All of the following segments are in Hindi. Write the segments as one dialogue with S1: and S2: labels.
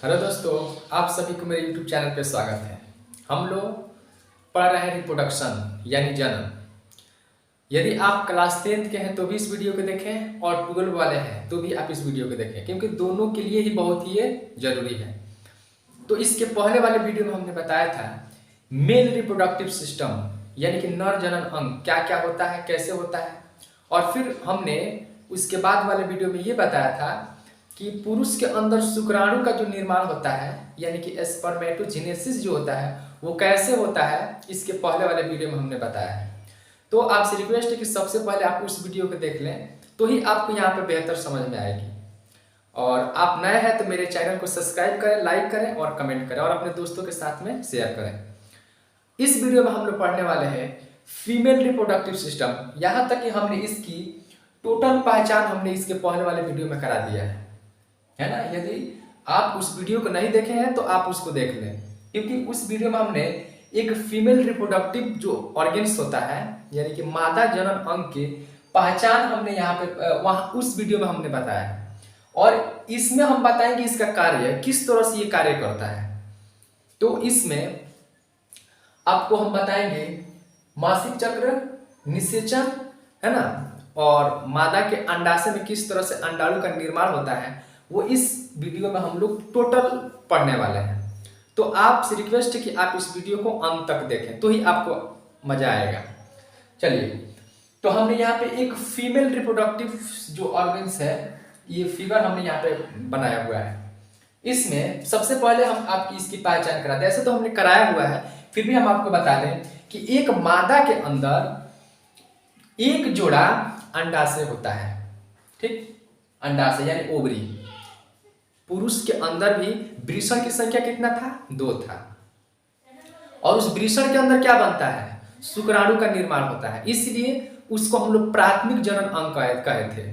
S1: हेलो दोस्तों, आप सभी को मेरे YouTube चैनल पे स्वागत है। हम लोग पढ़ रहे हैं रिप्रोडक्शन यानी जन्म। यदि आप क्लास 10th के हैं तो भी इस वीडियो को देखें और 12 वाले हैं तो भी आप इस वीडियो को देखें, क्योंकि दोनों के लिए ही बहुत ही ये जरूरी है। तो इसके पहले वाले वीडियो में हमने बताया था मेल रिप्रोडक्टिव सिस्टम यानी कि नर जनन अंग क्या क्या होता है, कैसे होता है। और फिर हमने उसके बाद वाले वीडियो में ये बताया था कि पुरुष के अंदर शुक्राणु का जो निर्माण होता है यानी कि स्पर्मेटोजेनेसिस जो होता है वो कैसे होता है, इसके पहले वाले वीडियो में हमने बताया है। तो आपसे रिक्वेस्ट है कि सबसे पहले आप उस वीडियो को देख लें तो ही आपको यहाँ पे बेहतर समझ में आएगी। और आप नए हैं तो मेरे चैनल को सब्सक्राइब करें, लाइक करें और कमेंट करें और अपने दोस्तों के साथ में शेयर करें। इस वीडियो में हम लोग पढ़ने वाले हैं फीमेल रिप्रोडक्टिव सिस्टम। यहाँ तक कि हमने इसकी टोटल पहचान हमने इसके पहले वाले वीडियो में करा दिया है ना। यदि आप उस वीडियो को नहीं देखे हैं तो आप उसको देख लें, क्योंकि उस वीडियो में हमने एक फीमेल रिप्रोडक्टिव जो ऑर्गेन्स होता है यानी कि मादा जनन अंग की पहचान हमने यहाँ पे वहाँ उस वीडियो में हमने बताया है। और इसमें हम बताएंगे इसका कार्य किस तरह से ये कार्य करता है। तो इसमें आपको हम बताएंगे मासिक चक्र, निषेचन, है ना, और मादा के अंडाशय में किस तरह से अंडाणु का निर्माण होता है, वो इस वीडियो में हम लोग टोटल पढ़ने वाले हैं। तो आपसे रिक्वेस्ट है कि आप इस वीडियो को अंत तक देखें तो ही आपको मजा आएगा। चलिए, तो हमने यहाँ पे एक फीमेल रिप्रोडक्टिव जो ऑर्गन्स है ये फिगर हमने यहाँ पे बनाया हुआ है। इसमें सबसे पहले हम आपकी इसकी पहचान कराते हैं। ऐसे तो हमने कराया हुआ है, फिर भी हम आपको बता दें कि एक मादा के अंदर एक जोड़ा अंडाशय होता है। ठीक, अंडाशय यानी ओवरी। पुरुष के अंदर भी वृषण की संख्या कितना था? 2 था। और उस वृषण के अंदर क्या बनता है? शुक्राणु का निर्माण होता है। इसलिए उसको हम लोग प्राथमिक जनन अंग कहे थे।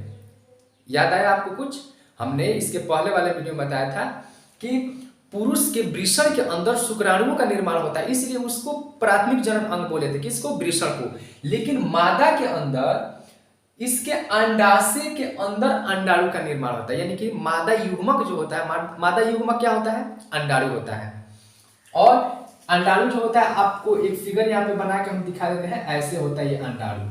S1: याद आया आपको कुछ? हमने इसके पहले वाले वीडियो में बताया था कि पुरुष के वृषण के अंदर शुक्राणुओं का निर्माण होता है, इसलिए उसको प्राथमिक जनन अंग बोले थे। किसको? वृषण को। लेकिन मादा के अंदर इसके अंडाशय के अंदर अंडाणु का निर्माण होता है, यानी कि मादा युग्मक जो होता है, मादा युग्मक क्या होता है? अंडाणु होता है। और अंडाणु जो होता है, आपको एक फिगर यहाँ पे बना के हम दिखा देते हैं। ऐसे होता है ये अंडाणु।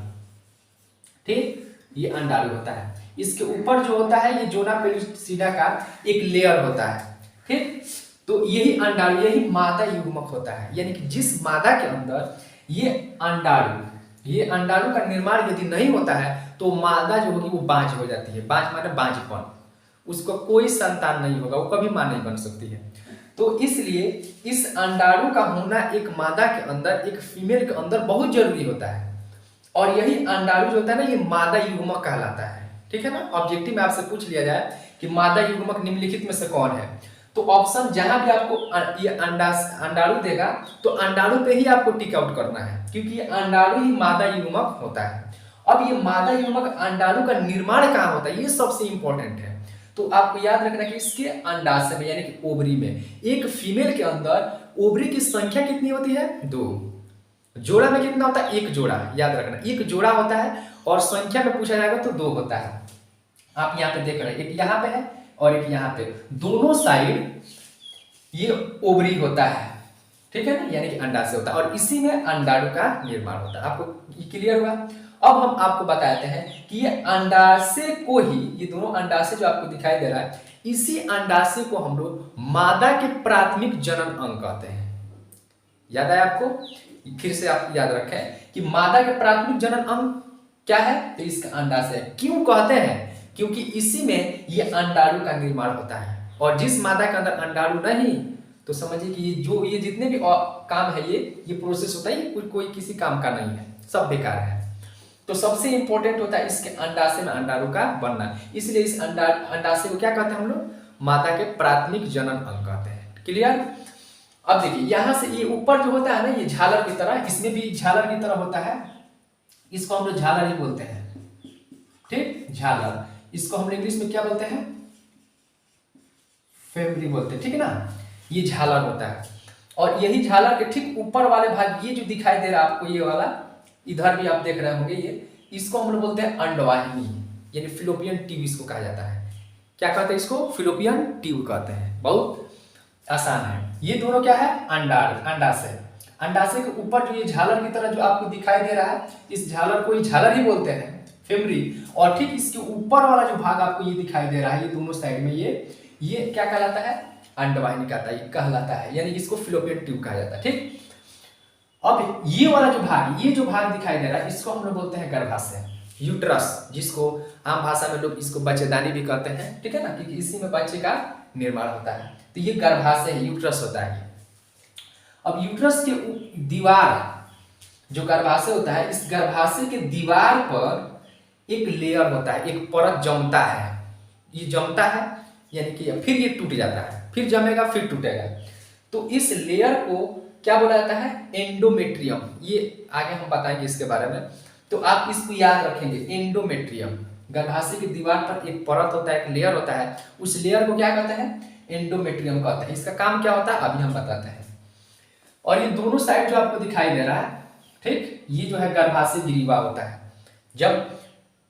S1: ठीक, ये अंडाणु होता है। इसके ऊपर जो होता है ये जोना पेलिसिडा का एक लेयर होता है। ठीक, तो यही अंडाणु, यही मादा युग्मक होता है। यानी कि जिस मादा के अंदर ये अंडाणु का निर्माण यदि नहीं होता है तो मादा जो होगी वो बांझ हो जाती है। बांझ माने बांझपन, उसको कोई संतान नहीं होगा, वो कभी मां नहीं बन सकती है। तो इसलिए इस अंडाणु का होना एक मादा के अंदर, एक फीमेल के अंदर बहुत जरूरी होता है। और यही अंडाणु जो होता है ना, ये मादा युग्मक कहलाता है। ठीक है ना। ऑब्जेक्टिव में आपसे पूछ लिया जाए कि मादा युग्मक निम्नलिखित में से कौन है, तो ऑप्शन जहां भी आपको ये अंडाणु देगा तो अंडाणु पे ही आपको टिक आउट करना है, क्योंकि ये अंडाणु ही मादा युग्मक होता है। अब ये मादा युग्मक अंडाणु का निर्माण कहाँ होता है, ये सबसे इंपॉर्टेंट है। तो आपको याद रखना कि इसके अंडाशय में यानी कि ओवरी में, एक फीमेल के अंदर ओवरी की संख्या कितनी होती है? 2। जोड़ा में कितना होता है? 1 जोड़ा। याद रखना 1 जोड़ा होता है, और संख्या में पूछा जाएगा तो 2 होता है। आप यहाँ पे देख रहे हैं, एक यहाँ पे है और एक यहाँ पे, दोनों साइड ये ओवरी होता है। ठीक है ना, यानी कि अंडाशय होता है, और इसी में अंडाणु का निर्माण होता है। आपको क्लियर हुआ? अब हम आपको बताते हैं कि ये अंडाशय को ही, ये दोनों अंडाशय जो आपको दिखाई दे रहा है, इसी अंडाशय को हम लोग मादा के प्राथमिक जनन अंग कहते हैं। याद आया आपको? फिर से आप याद रखें कि मादा के प्राथमिक जनन अंग क्या है? तो इसका अंडाशय। क्यों कहते हैं? क्योंकि इसी में ये अंडाणु का निर्माण होता है। और जिस मादा के अंदर अंडाणु नहीं, तो समझिए कि ये जितने भी काम है, ये प्रोसेस होता है, ये कोई किसी काम का नहीं है, सब बेकार है। तो सबसे इंपॉर्टेंट होता है इसके अंडाशय में अंडाणु का बनना। इसलिए इस अंडाशय को क्या कहते हैं हम लोग? मादा के प्राथमिक जनन अंग कहते हैं। क्लियर? अब देखिए, यहां से ये ऊपर जो होता है ना, ये झालर की तरह, इसमें भी झालर की तरह होता है। इसको हम लोग झालर ही बोलते हैं। ठीक, झालर। इसको हम इंग्लिश में क्या बोलते हैं? फेमरी बोलते हैं। ठीक है ना, ये झालर होता है। और यही झालर के ठीक ऊपर वाले भाग, ये जो दिखाई दे रहा है आपको, ये वाला, इधर भी आप देख रहे होंगे, ये, इसको हम लोग बोलते हैं अंडवाहिनी, यानी फिलोपियन ट्यूब इसको कहा जाता है। क्या कहते हैं इसको? फिलोपियन ट्यूब कहते हैं। बहुत आसान है। ये दोनों क्या है, अंडाशय। अंडाशय के ऊपर जो ये झालर की तरह जो आपको दिखाई दे रहा है, इस झालर को ये झालर ही बोलते हैं, फेमरी। और ठीक इसके ऊपर वाला जो भाग आपको ये दिखाई दे रहा है, ये दोनों साइड में ये क्या कहलाता है, अंडवाहिनी कहलाता है, यानी इसको फिलोपियन ट्यूब कहा जाता है। ठीक, अब ये वाला जो भाग, ये जो भाग दिखाई दे रहा है, इसको हम लोग बोलते हैं गर्भाशय, यूट्रस, जिसको आम भाषा में लोग इसको बच्चेदानी भी कहते हैं। ठीक है ना, क्योंकि इसी में बच्चे का निर्माण होता है। तो ये गर्भाशय है, यूट्रस होता है। अब यूट्रस के दीवार, जो गर्भाशय होता है, इस गर्भाशय के दीवार पर एक लेयर होता है, एक परत जमता है। ये जमता है यानी कि फिर ये टूट जाता है, फिर जमेगा, फिर टूटेगा। तो इस लेयर को क्या बोला जाता है, एंडोमेट्रियम। ये आगे हम बताएंगे इसके बारे में, तो आप इसको याद रखेंगे, एंडोमेट्रियम। गर्भाशय की दीवार पर एक परत होता है, एक लेयर होता है, उस लेयर को क्या कहते हैं, एंडोमेट्रियम कहते हैं। इसका काम क्या होता है अभी हम बताते हैं। और ये दोनों साइड जो आपको दिखाई दे रहा है, ठीक, ये जो है गर्भाशय ग्रीवा होता है। जब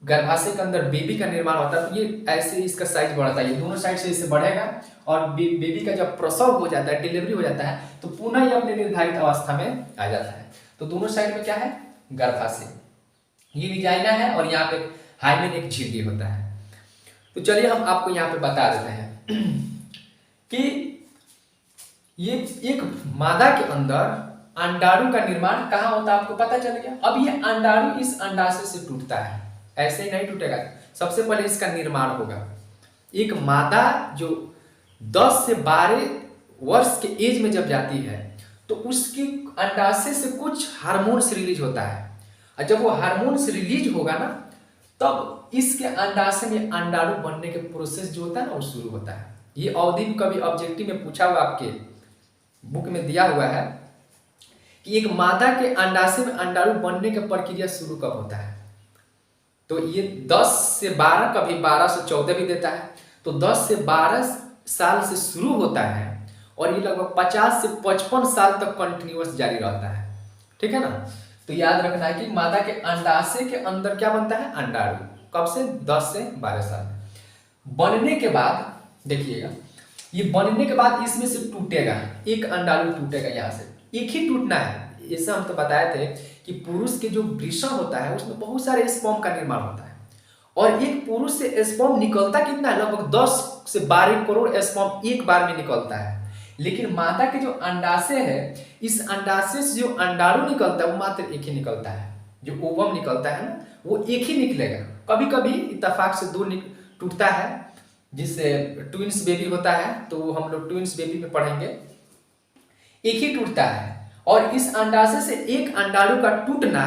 S1: गर्भाशय के अंदर बेबी का निर्माण होता है तो ये ऐसे इसका साइज बढ़ता है, ये दोनों साइड से इससे बढ़ेगा, और बेबी का जब प्रसव हो जाता है, डिलीवरी हो जाता है, तो पुनः ये अपने निर्धारित अवस्था में आ जाता है। तो दोनों साइड में क्या है, गर्भाशय, ये विजाइना है, और यहाँ पे हाइमेन एक झिल्ली होता है। तो चलिए हम आपको यहाँ पे बता देते हैं कि ये एक मादा के अंदर अंडाणु का निर्माण कहाँ होता है, आपको पता चल गया। अब ये अंडाणु इस अंडाशय से टूटता है, ऐसे ही नहीं टूटेगा, सबसे पहले इसका निर्माण होगा। एक मादा जो 10 से 12 वर्ष के एज में जब जाती है, तो उसकी अंडाशय से कुछ हार्मोन्स रिलीज होता है, और जब वो हार्मोन्स रिलीज होगा ना, तब इसके अंडाशय में अंडाणु बनने के प्रोसेस जो होता है ना, वो शुरू होता है। ये अवधि कभी ऑब्जेक्टिव में पूछा हुआ, आपके बुक में दिया हुआ है कि एक मादा के अंडाशय में अंडाणु बनने की प्रक्रिया शुरू कब होता है। तो ये 10 से 12, कभी 12 से 14 भी देता है। तो 10 से 12 साल से शुरू होता है, और ये लगभग 50 से 55 साल तक कंटिन्यूअस जारी रहता है। ठीक है ना, तो याद रखना है कि मादा के अंडाशय के अंदर क्या बनता है, अंडाणु। कब से, 10 से 12 साल। बनने के बाद देखिएगा, ये बनने के बाद इसमें से टूटेगा, एक अंडाणु टूटेगा, यहाँ से एक ही टूटना है। ऐसा हम तो बताए थे कि पुरुष के जो वृषण होता है, उसमें बहुत सारे स्पर्म का निर्माण होता है, और एक पुरुष से स्पर्म निकलता कितना है, लगभग 10 से 12 करोड़ स्पर्म एक बार में निकलता है। लेकिन मादा के जो अंडाशय है, इस अंडाशय से जो अंडाणु निकलता है, वो मात्र एक ही निकलता है। जो ओवम निकलता है ना, वो एक ही निकलेगा। कभी कभी इत्तेफाक से 2 टूटता है, जिससे ट्विंस बेबी होता है, तो हम लोग ट्विंस बेबी में पढ़ेंगे। एक ही टूटता है, और इस अंडाशय से एक अंडाणु का टूटना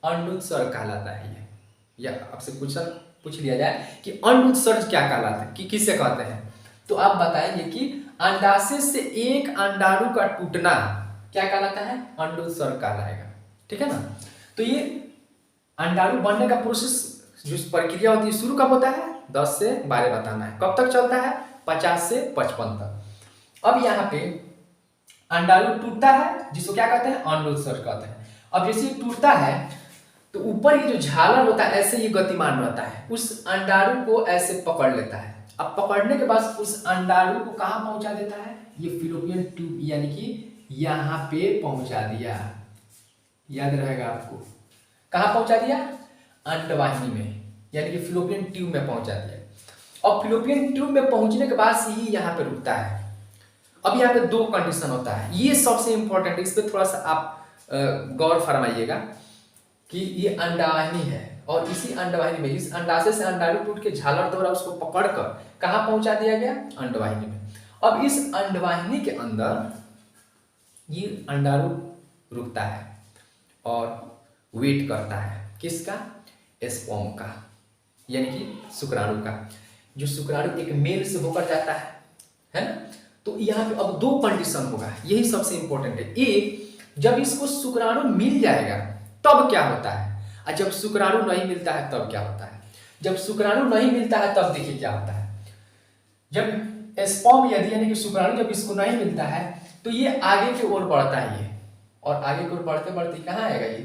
S1: अंडोत्सर्ग कहलाता है। या आपसे पूछ लिया जाए कि अंडोत्सर्ग क्या कहलाता है, कि किसे कहते हैं, तो आप बताएंगे कि अंडाशय से एक अंडाणु का टूटना क्या कहलाता है, अंडोत्सर्ग कहलाएगा। ठीक है ना, तो ये अंडाणु बनने का प्रोसेस, जो प्रक्रिया होती है, शुरू कब होता है, 10 से 12 बताना है। कब तक चलता है, 50 से 55 तक। अब यहाँ पे अंडाणु टूटता है, जिसको क्या कहते हैं, अंडोत्सर्ग कहते हैं। अब जैसे ये टूटता है, तो ऊपर ये जो झालर होता है, ऐसे ये गतिमान रहता है, उस अंडाणु को ऐसे पकड़ लेता है। अब पकड़ने के बाद उस अंडाणु को कहाँ पहुंचा देता है, ये फिलोपियन ट्यूब, यानी कि यहाँ पे पहुंचा दिया। याद रहेगा आपको, कहाँ पहुंचा दिया, अंडवाहिनी में, यानी कि फिलोपियन ट्यूब में पहुंचा दिया। और फिलोपियन ट्यूब में पहुंचने के बाद से ही यहाँ पे रुकता है। अब यहाँ पे 2 कंडीशन होता है, ये सबसे इंपॉर्टेंट है, इस पर थोड़ा सा आप गौर फरमाइएगा कि ये अंडवाहिनी है, और इसी अंडवाहिनी में, इस अंडाशय से अंडाणु टूट के झालर द्वारा उसको पकड़कर कहाँ पहुंचा दिया गया, अंडवाहिनी में। अब इस अंडवाहिनी के अंदर ये अंडाणु रुकता है और वेट करता है, किसका, स्पर्म का, यानी कि शुक्राणु का। जो शुक्राणु एक मेल से होकर जाता है ना। तो यहाँ पे अब 2 कंडीशन होगा, यही सबसे इंपॉर्टेंट है। एक, जब इसको शुक्राणु मिल जाएगा तब क्या होता है, और जब शुक्राणु नहीं मिलता है तब क्या होता है। जब शुक्राणु नहीं मिलता है तब देखिए क्या होता है, जब स्पर्म, यदि यानी कि शुक्राणु जब इसको नहीं मिलता है, तो ये आगे की ओर बढ़ता है, ये, और आगे की ओर बढ़ते बढ़ते कहाँ आएगा, ये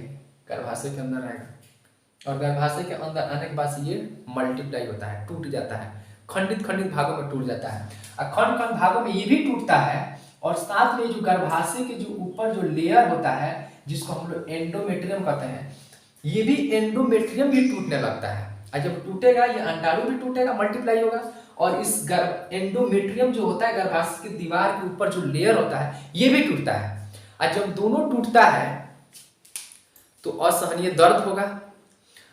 S1: गर्भाशय के अंदर आएगा, और गर्भाशय के अंदर आने के बाद ये मल्टीप्लाई होता है, टूट जाता है, खंडित खंडित भागों में टूट जाता है। और खंड खंड भागों में ये भी टूटता है और साथ में जो गर्भाशय के जो ऊपर जो लेयर होता है जिसको हम लोग एंडोमेट्रियम कहते हैं, ये भी एंडोमेट्रियम भी टूटने लगता है। और जब टूटेगा ये अंडाणु भी टूटेगा, मल्टीप्लाई होगा और इस एंडोमेट्रियम जो होता है गर्भाशय की दीवार के ऊपर जो लेयर होता है ये भी टूटता है। और जब दोनों टूटता है तो असहनीय दर्द होगा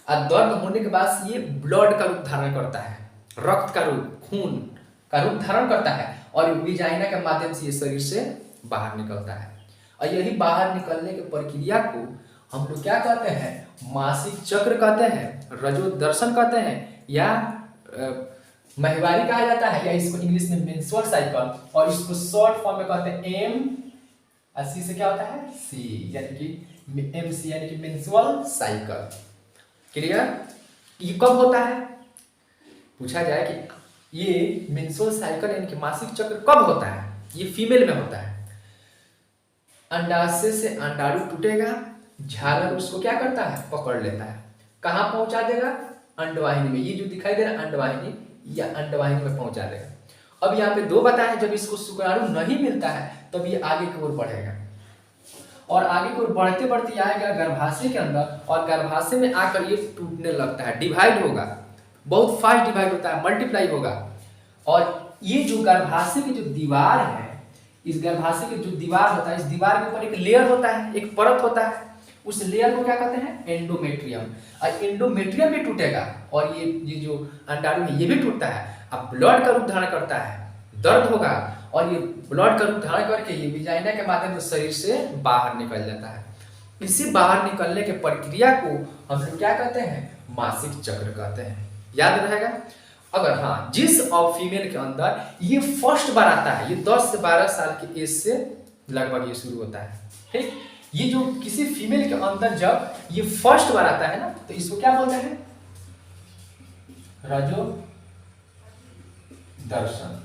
S1: और दर्द होने के बाद ये ब्लड का रूप धारण करता है, रक्त का रूप, खून का रूप धारण करता है और विजाइना के माध्यम से ये शरीर से बाहर निकलता है। और यही बाहर निकलने की प्रक्रिया को हम लोग क्या कहते हैं, मासिक चक्र कहते हैं, रजोदर्शन कहते हैं या माहवारी कहा जाता है, या इसको इंग्लिश में मेंस्ट्रुअल साइकिल, और इसको शॉर्ट फॉर्म में कहते हैं एम और सी से क्या होता है सी, यानी कि एम सी यानी कि मेंस्ट्रुअल साइकिल। क्लियर? ये कब होता है? पूछा जाए कि ये मेंस्ट्रुअल साइकिल यानी कि मासिक चक्र कब होता है? ये फीमेल में होता है। अंडाशय से अंडाणु टूटेगा, झालर उसको क्या करता है, पकड़ लेता है, कहाँ पहुंचा देगा, अंडवाहिनी में। ये जो दिखाई दे रहा है अंडवाहिनी, या अंडवाहिनी में पहुंचा देगा। अब यहाँ पे दो बताया, जब इसको शुक्राणु नहीं मिलता है तब ये आगे की ओर बढ़ेगा और आगे की ओर बढ़ते बढ़ते आएगा गर्भाशय के अंदर और गर्भाशय में आकर ये टूटने लगता है, डिवाइड होगा, बहुत फास्ट डिवाइड होता है, मल्टीप्लाई होगा। और ये जो गर्भाशय की जो दीवार है, इस गर्भाशय की जो दीवार होता है, इस दीवार के ऊपर एक लेयर होता है, एक परत होता है, उस लेयर को क्या कहते हैं, एंडोमेट्रियम। और एंडोमेट्रियम भी टूटेगा और ये जो अंडाणु है ये भी टूटता है। अब ब्लड का रूप धारण करता है, दर्द होगा और ये ब्लड का रूप धारण करके ये विजाइना के माध्यम से शरीर से बाहर निकल जाता है। इसी बाहर निकलने के प्रक्रिया को हम लोग क्या कहते हैं, मासिक चक्र कहते हैं। याद रहेगा? अगर हाँ, जिस और फीमेल के अंदर ये फर्स्ट बार आता है, ये 10 से 12 साल की एज से लगभग ये शुरू होता है। ठीक, ये जो किसी फीमेल के अंदर जब ये फर्स्ट बार आता है ना, तो इसको क्या बोलते हैं, रजो दर्शन।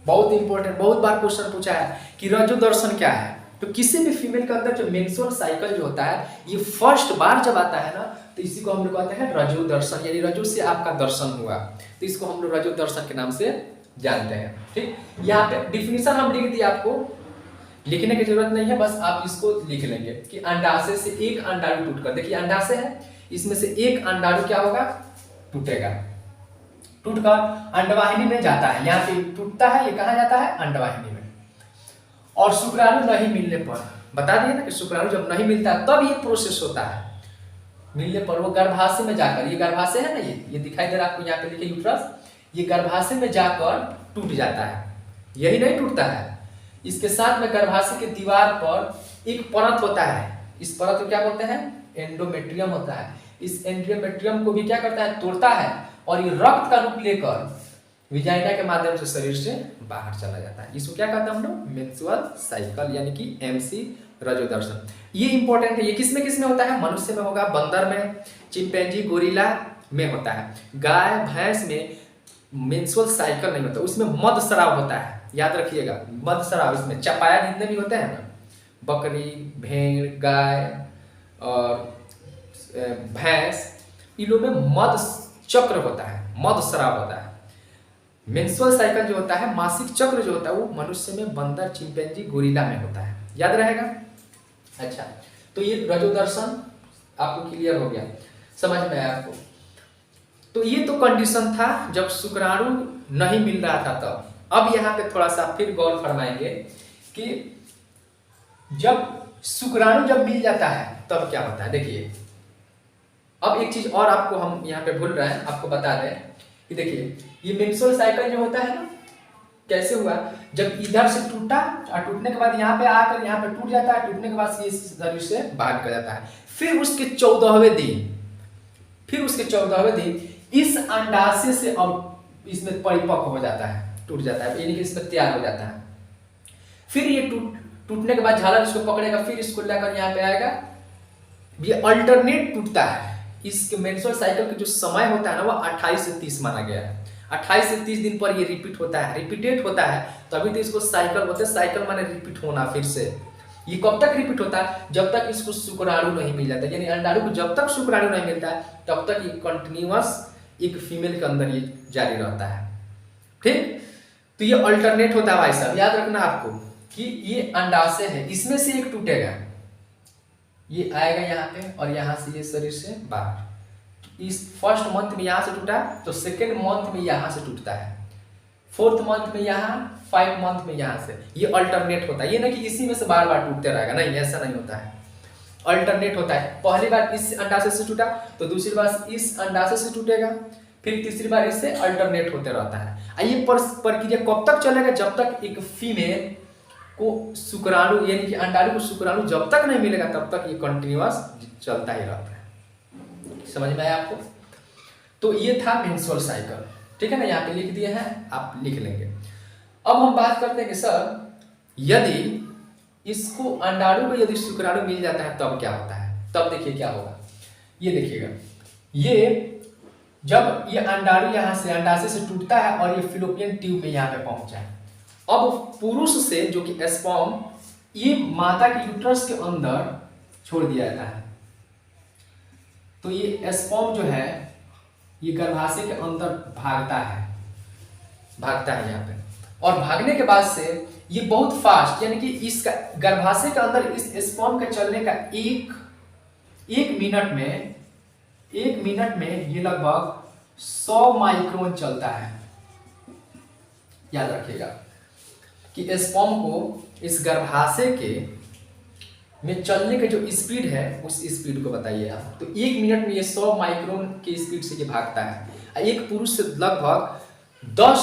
S1: बहुत इंपॉर्टेंट, बहुत बार क्वेश्चन पूछा है कि रजो दर्शन क्या है। तो किसी भी फीमेल के अंदर जो मेंस्ट्रुअल साइकिल जो होता है ये फर्स्ट बार जब आता है ना, तो इसी को हम लोग कहते हैं रजो दर्शन, यानी रजो से आपका दर्शन हुआ, तो इसको हम लोग रजो दर्शन के नाम से जानते हैं। ठीक, यहाँ पे डिफिनीशन हम लिख दिए, आपको लिखने की जरूरत नहीं है, बस आप इसको लिख लेंगे कि अंडाशय से एक अंडाणु टूटकर, देखिए अंडाशय है, इसमें से एक अंडाणु क्या होगा, टूटेगा, टूटकर अंडवाहिनी में जाता है। यहाँ पे टूटता है, ये कहाँ जाता है, अंडवाहिनी में। और शुक्राणु नहीं मिलने पर, बता दिए ना कि शुक्राणु जब नहीं मिलता है तब ये प्रोसेस होता है। मिलने पर वो गर्भाशय में जाकर, ये गर्भाशय है ना, ये दिखाई दे रहा है आपको, यहाँ पे लिखे यूट्रस, ये गर्भाशय में जाकर टूट जाता है। यही नहीं टूटता है, इसके साथ में गर्भाशय की दीवार पर एक परत होता है, इस परत को क्या बोलते हैं, एंडोमेट्रियम होता है। इस एंडोमेट्रियम को भी क्या करता है, तोड़ता है और ये रक्त का रूप लेकर विजाइना के माध्यम से शरीर से बाहर चला जाता है। इसको क्या कहते हैं हम लोग, मेंस्ट्रुअल साइकिल, यानी कि एमसी, रजोदर्शन। ये इंपॉर्टेंट है। ये किस में होता है, मनुष्य में होगा, बंदर में, चिंपैंजी, गोरिल्ला में होता है। गाय भैंस में मेंस्ट्रुअल साइकिल नहीं होता, उसमें मध्यस्राव होता है, याद रखिएगा, मध्यस्राव। इसमें चपाया जितने भी होते हैं ना, बकरी, भेड़, गाय और भैंस, इन लोगों में मध्य चक्र होता है, मध्यस्राव होता है। मेंस्ट्रुअल साइकिल जो होता है, मासिक चक्र जो होता है, वो मनुष्य में, बंदर, चिंपैंजी, गोरिल्ला में होता है। याद रहेगा? अच्छा, तो ये रजोदर्शन आपको क्लियर हो गया, समझ में आया आपको? तो ये तो कंडीशन था जब शुक्राणु नहीं मिल रहा था तब। अब यहाँ पे थोड़ा सा फिर गौर फरमाएंगे कि जब शुक्राणु जब मिल जाता है तब क्या होता है। देखिए, अब एक चीज और आपको हम यहाँ पे भूल रहे हैं, आपको बता दें कि देखिए, ये मेंस्ट्रुअल साइकिल जो होता है ना, कैसे हुआ, जब इधर से टूटा और टूटने के बाद यहाँ पे आकर यहाँ पे टूट जाता है, टूटने के बाद ये शरीर से बाहर निकल जाता है। फिर उसके 14वें दिन इस अंडाशय से अब इसमें परिपक्व हो जाता है, टूट जाता है, यानी कि इसमें तैयार हो जाता है। फिर ये टूटने के बाद झालर इसको पकड़ेगा, फिर इसको लेकर यहाँ पे आएगा, ये अल्टरनेट टूटता है। इसके मेंस्ट्रुअल साइकिल का जो समय होता है ना, वो 28 से 30 माना गया है। 28 से 30 दिन पर ये रिपीट होता है, रिपीटेड होता है, तभी तो इसको साइकिल बोलते हैं। साइकिल माने रिपीट होना, फिर से। ये कब तक रिपीट होता है, जब तक इसको शुक्राणु नहीं मिल जाता, यानी अंडाणु को जब तक शुक्राणु नहीं मिलता है तब तक ये कंटिन्यूअस एक फीमेल के अंदर ये जारी रहता है। ठीक, तो ये अल्टरनेट होता है भाई साहब, याद रखना आपको कि ये अंडाशय है, इसमें से एक टूटेगा, ये आएगा यहाँ पे और यहाँ से ये शरीर से बाहर। इस फर्स्ट मंथ में यहाँ से टूटा तो सेकेंड मंथ में यहाँ से टूटता है, फोर्थ मंथ में यहाँ, 5 मंथ में यहाँ से। ये अल्टरनेट होता है, ये नहीं कि इसी में से बार बार टूटते रहेगा, नहीं, ऐसा नहीं होता है। अल्टरनेट होता है, पहली बार इस अंडाशय से टूटा तो दूसरी बार इस अंडाशय से टूटेगा, फिर तीसरी बार इससे अल्टरनेट होते रहता है। ये प्रक्रिया कब तक चलेगा? जब तक एक फीमेल को शुक्राणु यानी कि अंडाणु को शुक्राणु जब तक नहीं मिलेगा तब तक ये कंटिन्यूअस चलता ही रहता है। समझ में आया आपको? तो ये था मेंस्ट्रुअल साइकिल, ठीक है ना, यहाँ पे लिख दिए हैं, आप लिख लेंगे। अब हम बात करते हैं कि सर यदि इसको अंडाणु को यदि शुक्राणु मिल जाता है तब क्या होता है? तब देखिए क्या होगा, ये देखिएगा, ये जब ये अंडाणु यहाँ से अंडाशय से टूटता है और ये फिलोपियन ट्यूब में यहाँ पे पहुंचा है। अब पुरुष से जो कि स्पर्म ये माता के यूट्रस के अंदर छोड़ दिया जाता है, तो ये स्पर्म जो है ये गर्भाशय के अंदर भागता है यहाँ पे, और भागने के बाद से ये बहुत फास्ट यानी कि इसका गर्भाशय के अंदर इस स्पर्म के चलने का एक मिनट में ये लगभग 100 माइक्रोन चलता है। याद रखिएगा कि स्पर्म को इस गर्भाशय के में चलने का जो स्पीड है उस स्पीड को बताइए आप। तो 1 मिनट में ये 100 माइक्रोन की स्पीड से ये भागता है। एक पुरुष से लगभग 10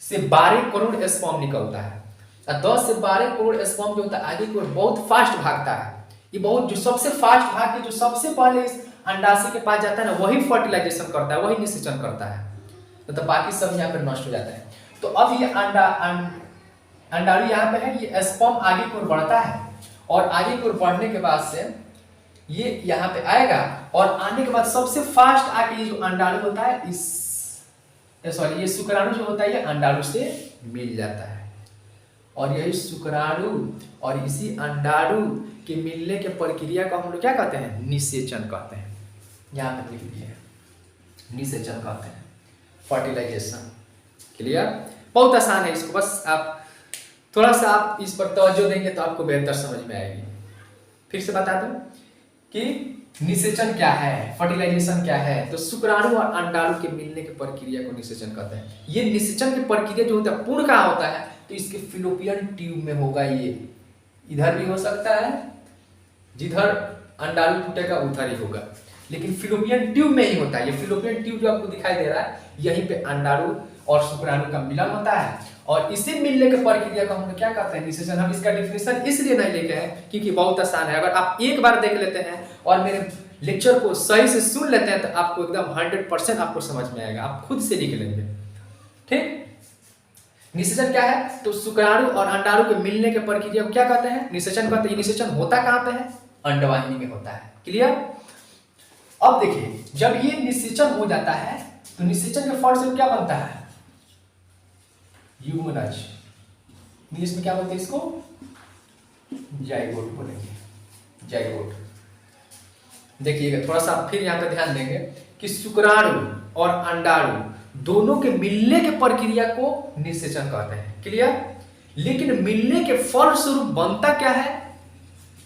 S1: से 12 करोड़ स्पर्म निकलता है, और 10 से 12 करोड़ स्पर्म जो होता है आगे की ओर बहुत फास्ट भागता है। ये बहुत जो सबसे फास्ट भाग के जो सबसे पहले इस अंडाशय के पास जाता है ना, वही फर्टिलाइजेशन करता है, वही निषेचन करता है, तो बाकी सब यहाँ पे नष्ट हो जाता है। तो अब ये अंडाणु यहाँ पे है, ये स्पर्म आगे की ओर बढ़ता है, और आगे की ओर बढ़ने के बाद से ये यहाँ पे आएगा, और आने के बाद सबसे फास्ट आके ये जो अंडाणु होता है ये शुक्राणु जो होता है ये अंडाणु से मिल जाता है, और यही शुक्राणु और इसी अंडाणु के मिलने के प्रक्रिया को हम लोग क्या कहते हैं? निषेचन कहते हैं। यहाँ पे लिख दिए निषेचन कहते हैं, फर्टिलाइजेशन। क्लियर? बहुत आसान है, इसको बस आप थोड़ा सा आप इस पर तवज्जो देंगे तो आपको बेहतर समझ में आएगी। फिर से बता दूं कि निषेचन क्या है, फर्टिलाइजेशन क्या है। तो शुक्राणु और अंडाणु के मिलने की प्रक्रिया को निषेचन कहते हैं। ये निषेचन की प्रक्रिया जो होता है पूर्ण कहाँ होता है? तो इसके फिलोपियन ट्यूब में होगा। ये इधर भी हो सकता है, जिधर अंडाणु टूटेगा उधर ही होगा, लेकिन फिलोपियन ट्यूब में ही होता है। ये फिलोपियन ट्यूब जो आपको दिखाई दे रहा है यहीं पे अंडाणु और शुक्राणु का मिलन होता है, और इसे मिलने के प्रक्रिया को हम क्या कहते हैं? निषेचन। हम इसका डिफिनेशन इसलिए नहीं लेके हैं क्योंकि बहुत आसान है। अगर आप एक बार देख लेते हैं और मेरे लेक्चर को सही से सुन लेते हैं तो आपको एकदम 100% आपको समझ में आएगा, आप खुद से लिख लेंगे। ठीक, निषेचन क्या है? तो शुक्राणु और अंडाणु के मिलने के प्रक्रिया को क्या कहते हैं? निषेचन कहते हैं। निषेचन होता कहाँ पे है? अंडवाहिनी में होता है। क्लियर? अब देखिए, जब ये निषेचन हो जाता है तो निषेचन के फल से क्या बनता है? यूग्मनज। इंग्लिश में क्या बोलते हैं इसको? जाइगोट बोलेंगे, जाइगोट। देखिएगा थोड़ा सा फिर यहाँ पे ध्यान देंगे कि शुक्राणु और अंडाणु दोनों के मिलने के प्रक्रिया को निषेचन कहते हैं। क्लियर? लेकिन मिलने के फलस्वरूप बनता क्या है?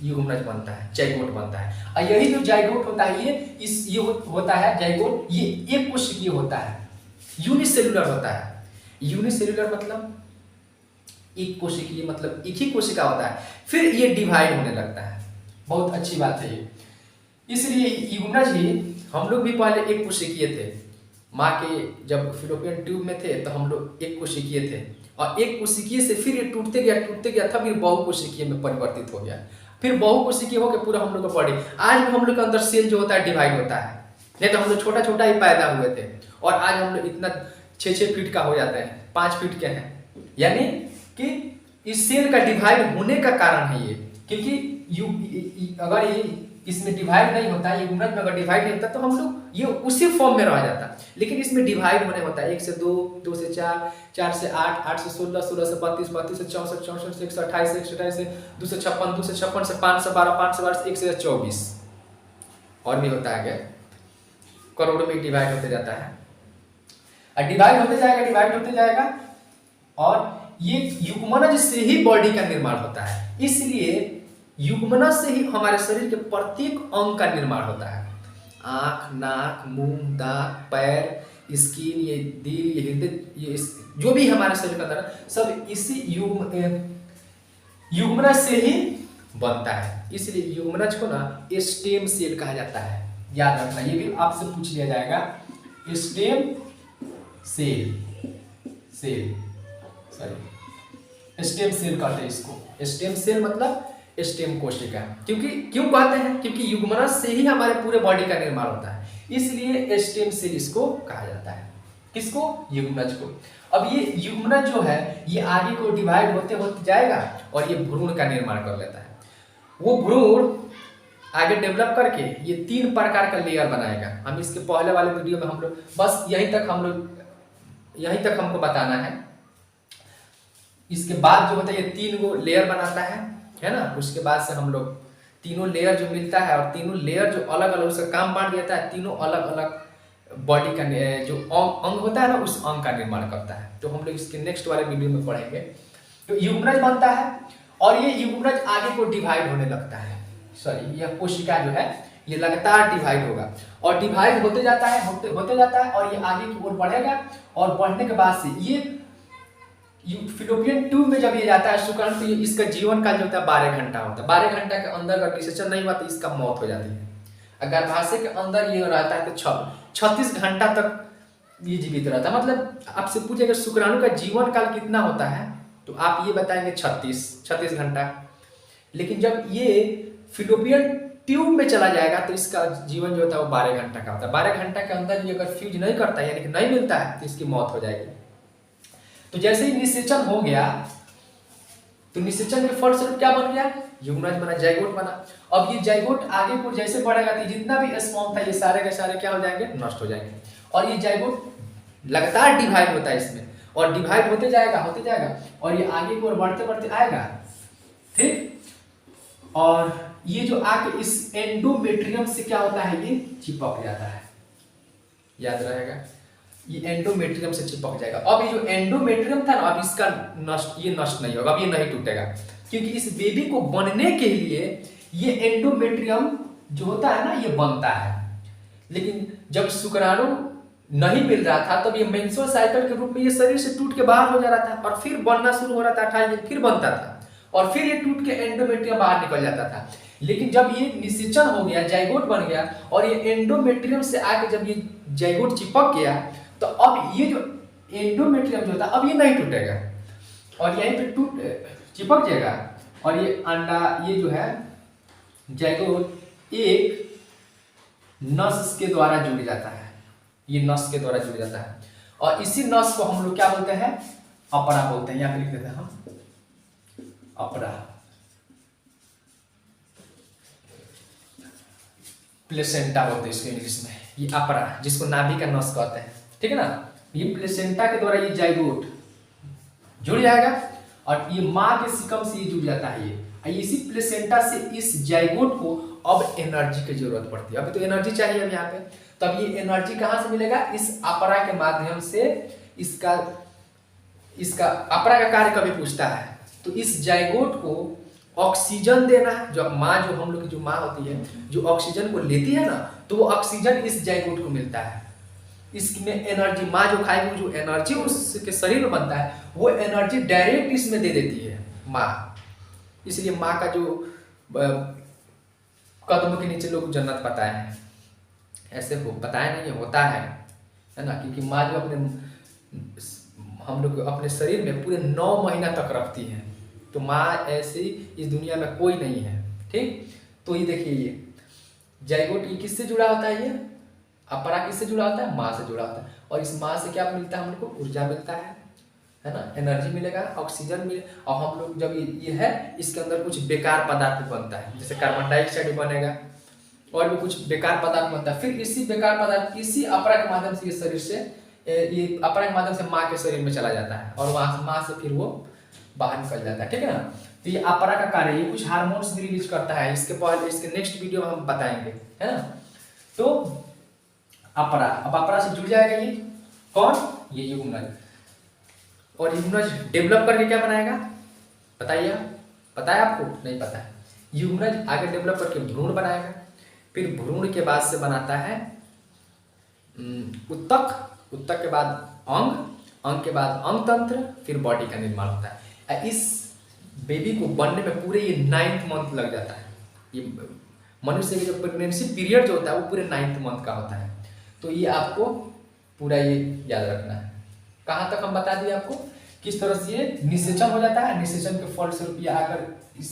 S1: यूग्मनज बनता है, जाइगोट बनता है। और यही जो जाइगोट होता है ये होता है जाइगोट, ये एक कोशिकीय होता है, यूनिसेलुलर होता है। यूनिसेलुलर मतलब एक कोशिकीय, मतलब एक ही कोशिका होता है, फिर ये डिवाइड होने लगता है। बहुत अच्छी बात है ये। इसलिए यूग्मनज ही हम लोग भी पहले एक कोशिकीय थे, माँ के जब फिलोपियन ट्यूब में थे तो हम लोग एक कोशिकीय थे, और एक कोशिकीय से फिर ये टूटते गया था, फिर बहुकोशिकीय में परिवर्तित हो गया, फिर बहुकोशिकीय होकर पूरा हम लोग का बॉडी। आज भी हम लोग के अंदर सेल जो होता है डिवाइड होता है, नहीं तो हम लोग छोटा छोटा ही पैदा हुए थे, और आज हम लोग इतना 6-6 फीट का हो जाते हैं, 5 फीट के हैं। यानी कि इस सेल का डिवाइड होने का कारण है ये, क्योंकि अगर ये इसमें डिवाइड नहीं होता, ये यूग्मनज में अगर डिवाइड नहीं होता तो हम लोग ये उसी फॉर्म में रह जाता, लेकिन इसमें डिवाइड होने होता है 1 से 2, 2 से 4, 4 से 8, 8 से 16, 16 से 32, 32 से 64, 64 से 128, 128 से 2 से 56, 2 से 56 से 5 से 12, 5 से 12 से 1 से 24, और भी होता है क्या, करोड़ों में डिवाइड होते जाता है। और डिवाइड होते जाएगा और ये युग्मनज से ही बॉडी का निर्माण होता है। इसलिए युग्मनज से ही हमारे शरीर के प्रत्येक अंग का निर्माण होता है। आँख, नाक, मुंह, दांत, पैर, स्किन, ये दिल, ये हृदय, ये जो भी हमारे शरीर का अंदर है सब इसी युग्मनज से ही बनता है। इसलिए युग्मनज को ना स्टेम सेल कहा जाता है। याद रखना, ये भी आपसे पूछ लिया जाएगा। स्टेम सेल स्टेम सेल कहते हैं इसको। स्टेम सेल मतलब स्टेम कोशिका। क्यों कहते हैं? क्योंकि युग्मनज से ही हमारे पूरे बॉडी का निर्माण होता है, इसलिए स्टेम सेल इसको कहा जाता है। किसको? युग्मनज को। अब ये युग्मनज जो है ये आगे को डिवाइड होते होते जाएगा और ये भ्रूण का निर्माण कर लेता है। वो भ्रूण आगे डेवलप करके ये 3 प्रकार का लेयर बनाएगा। हम इसके पहले वाले वीडियो में हम लोग बस यहीं तक हमको बताना है। इसके बाद जो होता है ये 3 गो लेयर बनाता है ना। उसके बाद से हम लोग तीनों लेयर जो मिलता है और तीनों लेयर जो अलग अलग उसका काम बांट देता है, तीनों अलग अलग बॉडी का जो अंग होता है ना उस अंग का निर्माण करता है। तो हम लोग इसके नेक्स्ट वाले वीडियो में पढ़ेंगे। तो युग्मनज बनता है और ये युग्मनज आगे को डिवाइड होने लगता है। यह कोशिका जो है ये लगातार डिवाइड होगा और डिवाइड होते जाता है और ये आगे की ओर बढ़ेगा और बढ़ने के बाद से ये फिलोपियन ट्यूब में जब ये जाता है शुक्राणु, तो इसका जीवन काल जो होता है 12 घंटा होता है। 12 घंटा के अंदर अगर निषेचन नहीं हुआ तो इसका मौत हो जाती है। अगर गर्भाशय के अंदर ये रहता है तो 36 घंटा तक ये जीवित रहता है। मतलब आपसे पूछेगा शुक्राणु का जीवन काल कितना होता है तो आप ये बताएंगे 36 घंटा। लेकिन जब ये फिलोपियन ट्यूब में चला जाएगा तो इसका जीवन जो होता है वो 12 घंटा का होता है। 12 घंटा के अंदर ये अगर फ्यूज नहीं करता है यानी कि नहीं मिलता है तो इसकी मौत हो जाएगी। तो जैसे ही निषेचन हो गया तो निषेचन के फलस्वरूप क्या बन गया? युग्मनज बना, जाइगोट बना। अब ये जाइगोट आगे को जैसे बढ़ेगा तो जितना भी स्पर्म था ये सारे के सारे क्या हो जाएंगे? नष्ट हो जाएंगे। और ये जाइगोट लगातार डिवाइड होता है इसमें और डिवाइड होते जाएगा और ये आगे की ओर बढ़ते आएगा, ठीक। और ये जो आके इस एंडोमेट्रियम से क्या होता है? ये चिपक जाता है। याद रहेगा, ये एंडोमेट्रियम से चिपक जाएगा। अब ये जो एंडोमेट्रियम था ना, अब इसका नष्ट नहीं होगा, अब ये नहीं टूटेगा, क्योंकि इस बेबी को बनने के लिए ये एंडोमेट्रियम जो होता है ना ये बनता है। लेकिन जब शुक्राणु नहीं मिल रहा था तब ये मेंस्ट्रुअल साइकिल के रूप में ये शरीर से टूट के बाहर हो जा रहा था और फिर बनना शुरू हो रहा था। 28 दिन फिर बनता था और फिर ये टूट के एंडोमेट्रियम बाहर निकल जाता था। लेकिन जब ये निषेचन हो गया, जाइगोट बन गया और ये एंडोमेट्रियम से आके जब ये जाइगोट चिपक गया तो अब ये जो एंडोमेट्रियम जो था अब ये नहीं टूटेगा और यहीं पे चिपक जाएगा और ये अंडा, ये जो है जाइगोट एक नस के द्वारा जुड़ जाता है। ये नस के द्वारा जुड़ जाता है और इसी नस को हम लोग क्या बोलते हैं? अपरा बोलते हैं। यहाँ पे लिख देते हैं हम अपरा, प्लेसेंटा बोलते हैं इसको इंग्लिश में। ये अपरा जिसको नाभि का नस कहते हैं, ठीक है ना। ये प्लेसेंटा के द्वारा ये जाइगोट जुड़ जाएगा और ये माँ के सिकम से ये जुड़ जाता है। ये इसी प्लेसेंटा से इस जाइगोट को अब एनर्जी की जरूरत पड़ती है। अभी तो एनर्जी चाहिए अब यहाँ पे, तब ये एनर्जी कहाँ से मिलेगा? इस अपरा के माध्यम से। इसका अपरा का कार्य कभी पूछता है तो इस जाइगोट को ऑक्सीजन देना है। जो माँ, जो हम लोग की जो माँ होती है जो ऑक्सीजन को लेती है ना, तो वो ऑक्सीजन इस जाइगोट को मिलता है। इसमें एनर्जी माँ जो खाएगी, जो एनर्जी उसके शरीर में बनता है वो एनर्जी डायरेक्ट इसमें दे देती है माँ। इसलिए माँ का जो कदम के नीचे लोग जन्नत बताए हैं, ऐसे हो बताया नहीं होता है ना। क्योंकि माँ जो हम लोग अपने शरीर में पूरे 9 महीना तक रखती है, तो माँ ऐसी इस दुनिया में कोई नहीं है, ठीक। तो ये देखिए ये जाइगोट ये किससे जुड़ा होता है? ये अपरा किससे जुड़ा होता है? माँ से जुड़ा होता है। और इस माँ से क्या मिलता है? हम लोग को ऊर्जा मिलता है ना, एनर्जी मिलेगा, ऑक्सीजन मिले। और हम लोग जब ये है इसके अंदर कुछ बेकार पदार्थ बनता है, जैसे कार्बन डाइऑक्साइड बनेगा और भी कुछ बेकार पदार्थ बनता है। फिर इसी बेकार पदार्थ इसी अपरा के माध्यम से ये शरीर से, ये अपरा के माध्यम से माँ के शरीर में चला जाता है और वहां से माँ से फिर वो बाहर निकल जाता है, ठीक है ना। तो ये अपरा का कार्य, ये कुछ हार्मोन्स भी रिलीज करता है। इसके नेक्स्ट वीडियो में हम बताएंगे, है ना। तो अपरा, अब अपरा से जुड़ जाएगा ये कौन? ये यूमनज, और यूमनज डेवलप करके क्या बनाएगा बताइए आप, पता है आपको? नहीं पता है। यूमनज आगे डेवलप करके भ्रूण बनाएगा, फिर भ्रूण के बाद से बनाता है उत्तक, उत्तक के बाद अंग, अंग के बाद अंग तंत्र, फिर बॉडी का निर्माण होता है। इस बेबी को बनने में पूरे ये 9th मंथ लग जाता है। ये मनुष्य की जो प्रेगनेंसी पीरियड जो होता है वो पूरे 9th मंथ का होता है। तो ये आपको पूरा ये याद रखना है। कहाँ तक हम बता दिए आपको किस तरह से ये निषेचन हो जाता है। निषेचन के फलस्वरूप ये आकर इस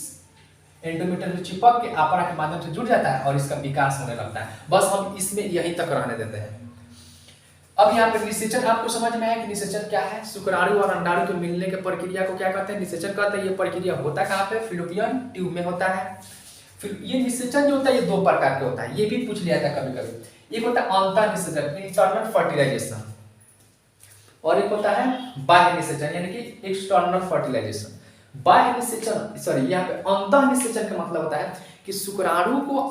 S1: एंडोमेट्रियम में चिपक के आपरा के माध्यम से जुड़ जाता है और इसका विकास होने लगता है। बस हम इसमें यहीं तक रहने देते हैं। अब यहाँ पे निषेचन आपको समझ में आया कि निषेचन क्या है। शुक्राणु और अंडाणु के मिलने के प्रक्रिया को क्या कहते हैं? निषेचन कहते हैं। ये प्रक्रिया होता कहाँ पे? फिलोपियन ट्यूब में होता है। फिर ये निषेचन जो होता है ये 2 प्रकार के होता है, ये भी पूछ लिया था कभी कभी। एक होता है अंतर निषेचन, इंटरनल फर्टिलाइजेशन, और एक होता है बाह्य निषेचन यानी कि एक्सटर्नल फर्टिलाइजेशन। बाह्य निषेचन सॉरी यहाँ पे अंतः निषेचन का मतलब होता है कि शुक्राणु को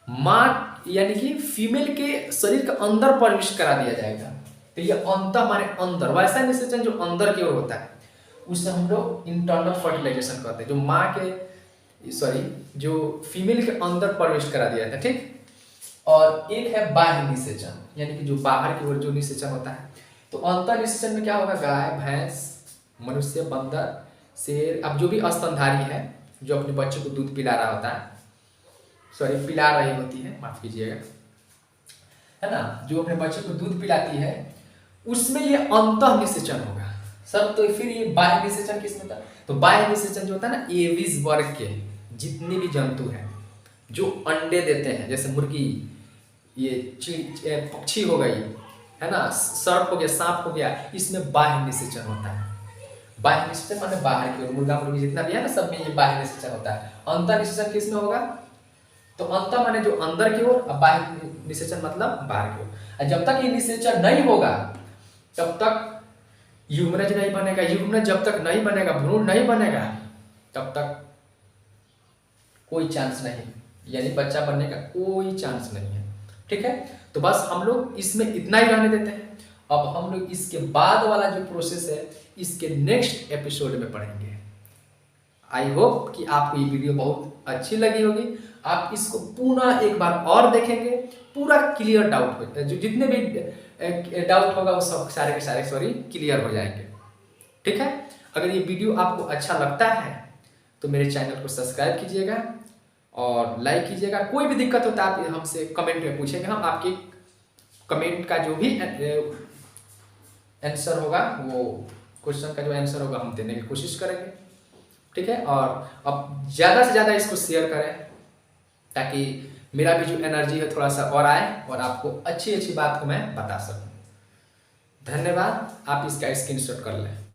S1: मां यानी कि फीमेल के शरीर के अंदर प्रविष्ट करा दिया जाएगा। तो ये अंतः माने अंदर, वैसा निषेचन जो अंदर की ओर होता है उसे हम लोग इंटरनल फर्टिलाइजेशन कहते हैं, जो मां के जो फीमेल के अंदर प्रवेश करा दिया था, ठीक। और एक है बाह्य निषेचन यानी कि जो बाहर की ओर जो निषेचन होता है। तो अंतर निषेचन में क्या होगा? गाय, भैंस, मनुष्य, बंदर, शेर, अब जो भी स्तनधारी है जो अपने बच्चे को दूध पिला रहा होता है, पिला रही होती है, माफ कीजिएगा, है ना, जो अपने बच्चे को दूध पिलाती है उसमें ये अंतः निषेचन होगा सर। तो फिर ये बाह्य निषेचन किसमें था? तो बाह्य निषेचन जो होता है ना, एविस वर्ग के जितने भी जंतु हैं जो अंडे देते हैं, जैसे मुर्गी, ये पक्षी हो गई, है ना, सर्प हो गया, सांप हो गया, इसमें बाह्य निषेचन होता है। बाह्य निषेचन माने बाहर की ओर, मुर्गा मुर्गी जितना भी है ना, सब में ये बाह्य निषेचन होता है। अंतर निषेचन किसमें होगा? तो अंतर माने जो अंदर की ओर, और बाह्य निषेचन मतलब बाहर की ओर। जब तक ये निषेचन नहीं होगा तब तक यूमनज नहीं बनेगा। यूमनज जब तक नहीं बनेगा, भ्रूण नहीं बनेगा, तब तक कोई चांस नहीं, यानी बच्चा बनने का कोई चांस नहीं है, ठीक है। तो बस हम लोग इसमें इतना ही रहने देते हैं। अब हम लोग इसके बाद वाला जो प्रोसेस है इसके नेक्स्ट एपिसोड में पढ़ेंगे। आई होप कि आपको ये वीडियो बहुत अच्छी लगी होगी। आप इसको पुनः एक बार और देखेंगे, पूरा क्लियर डाउट हो, जो जितने भी डाउट होगा वो सब सारे के सारे क्लियर हो जाएंगे, ठीक है। अगर ये वीडियो आपको अच्छा लगता है तो मेरे चैनल को सब्सक्राइब कीजिएगा और लाइक कीजिएगा। कोई भी दिक्कत होता है आप हमसे कमेंट में पूछेंगे, हम आपके कमेंट का जो भी आंसर होगा, वो क्वेश्चन का जो आंसर होगा हम देने की कोशिश करेंगे, ठीक है। और अब ज़्यादा से ज़्यादा इसको शेयर करें ताकि मेरा भी जो एनर्जी है थोड़ा सा और आए और आपको अच्छी अच्छी बात को मैं बता सकूं। धन्यवाद। आप इसका स्क्रीनशॉट कर लें।